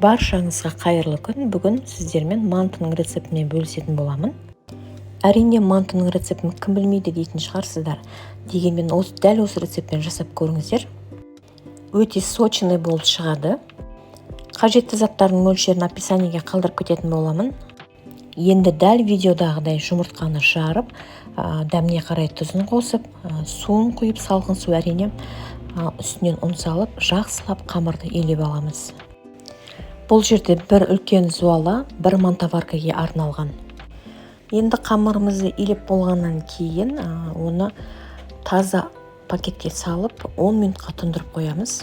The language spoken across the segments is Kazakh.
Баршаңызға қайырлы күн. Бүгін сіздермен мантының рецептімен бөлісетін боламын. Әрине, мантының рецептін кім білмейді дейтін шығарсыздар. Дегенмен дәл осы рецептпен жасап көріңіздер. Өте сочный болып шығады. Қажетті заттардың мөлшерін описаниеге қалдырып кететін боламын. Енді дәл видеодағыдай жұмыртқаны жарып, дәміне қарай тұзын қосып, суын құйып, салқын су әрине, үстінен ұн салып, жақсылап қамырды елеп аламыз. Бұл жерде бір үлкен зуала, бір мантаваркаға арналған. Енді қамырымызды елеп болғаннан кейін оны таза пакетке салып 10 минутқа тұндырып қоямыз.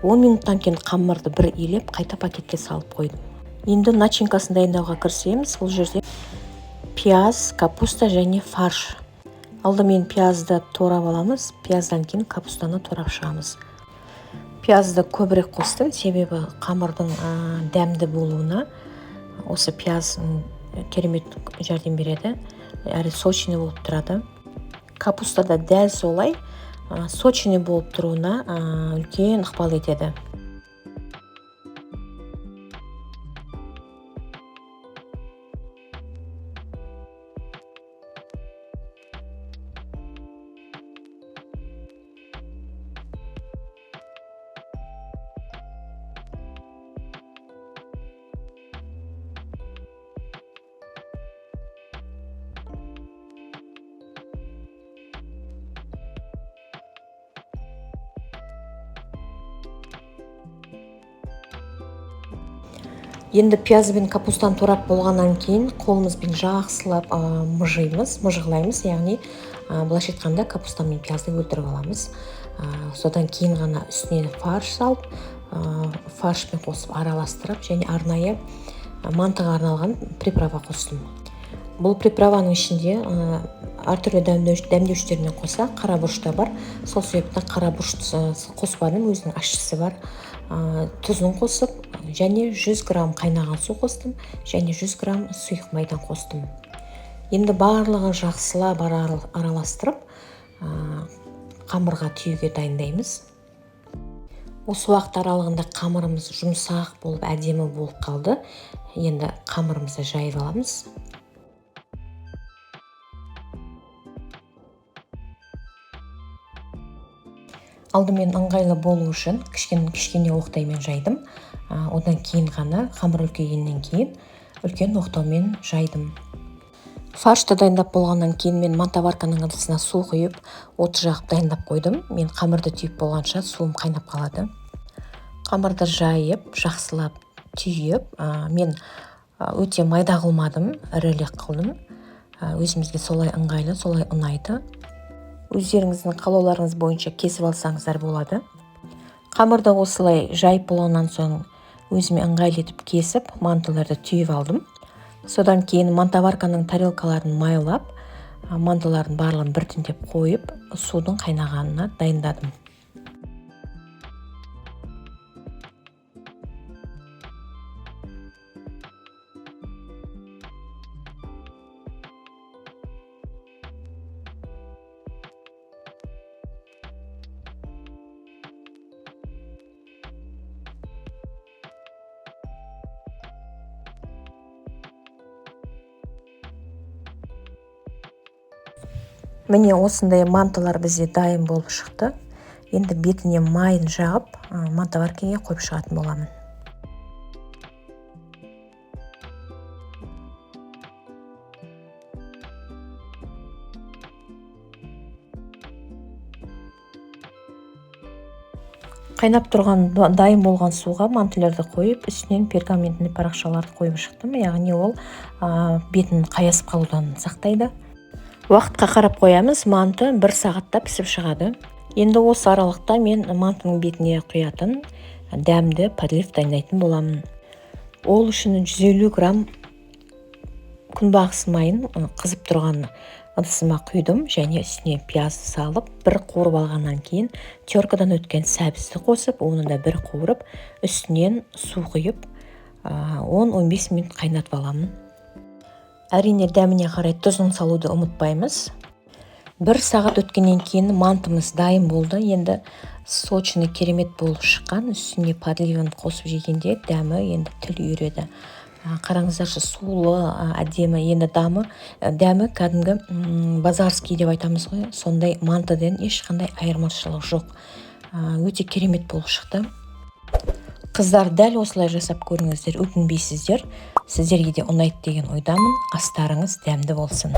10 минуттан кейін қамырды бір елеп, қайта пакетке салып қойдым. Енді начинкасын дайындауға кірісеміз. Бұл жерде пияз, капуста және фарш. Алдымен пиязды турап аламыз, пияздан кейін капустаны турап шығамыз. Пиязды көбірек қостым, себебі қамырдың дәмді болуына осы пияз керемет жәрдем береді, әрі сочный болып тұрады. Капуста да дәл солай сочный болып тұруына үлкен ықпал етеді. Енді пияз бен капустаны турап болғаннан кейін қолымызбен жақсылап мыжғылаймыз, яғни былайша айтқанда капуста мен пиязды өлтіріп аламыз. Содан кейін ғана үстіне фарш салып, фаршпен қосып араластырып, және арнайы мантыға арналған приправа қостым. Бұл приправаның ішінде әртүрлі дәмдеуштермен қоса қара бұрыш та бар. Сол себепті қара бұрыш қоспадым, өзінің ащысы бар. Тұзын қосып, және 100 грамм қайнаған су қостым, және 100 грамм сұйық майдан қостым. Енді барлығын жақсылап араластырып, қамырға түйуге дайындаймыз. Осы уақыт аралығында қамырымыз жұмсақ болып, әдемі болып қалды. Енді қамырымызды жайып аламыз. Алдымен ыңғайлы болу үшін кішкене оқтаймен жайдым. Одан кейін ғана қамыр үлкейгеннен кейін үлкен оқтаумен жайдым. Фаршты дайындап болғаннан кейін мен мантаварканың ыдысына су құйып, от жағып дайындап қойдым. Мен қамырды түйіп болғанша суым қайнап қалады. Қамырды жайып, жақсылап түйіп, мен өте майда қылмадым, ірілік қылдым. Өзімізге солай ыңғайлы, солай ұнайды. Өздеріңіздің қалауларыңыз бойынша кесіп алсаңыздар болады. Қамырды осылай жайып болғаннан соң өзіме ыңғайлы етіп кесіп, мантыларды түйіп алдым. Содан кейін мантаварканың тарелкаларын майлап, мантылардың барлығын біртіндеп қойып, судың қайнағанына дайындадым. Міне осындай мантылар бізде дайын болып шықты. Енді бетіне майын жағып, мантаваркаға қойып шығатын боламын. Қайнап тұрған дайын болған суға мантыларды қойып, үстінен пергаментный парақшаларды қойып шықтым. Яғни ол бетін қаясып қалудан сақтайды. Уақытқа қарап қоямыз, манты 1 сағатта пісіп шығады. Енді осы аралықта мен мантының бетіне құятын дәмді подлив дайындайтын боламын. Ол үшін 150 грамм күнбағыс майын қызып тұрған ыдысыма құйдым, және үстіне пияз салып, бір қуырып алғаннан кейін теркадан өткен сәбізді қосып, оны да бір қуырып, үстінен су құйып, 10-15 минут қайнатып аламын. Әрине дәміне қарай тұзын салуды ұмытпаймыз. 1 сағат өткеннен кейін мантымыз дайын болды. Енді сочный керемет болып шыққан. Үстіне подливаны қосып жегенде дәмі енді тіл үйіреді. Қараңыздаршы, сулы, әдемі. Енді дәмі кәдімгі базарский деп айтамыз ғой. Сондай мантыдан ешқандай айырмашылық жоқ. Өте керемет болып шықты. Қыздар, дәл осылай жасап көріңіздер, өкінбейсіздер. Сіздерге де ұнайды деген ойдамын. Астарыңыз дәмді болсын.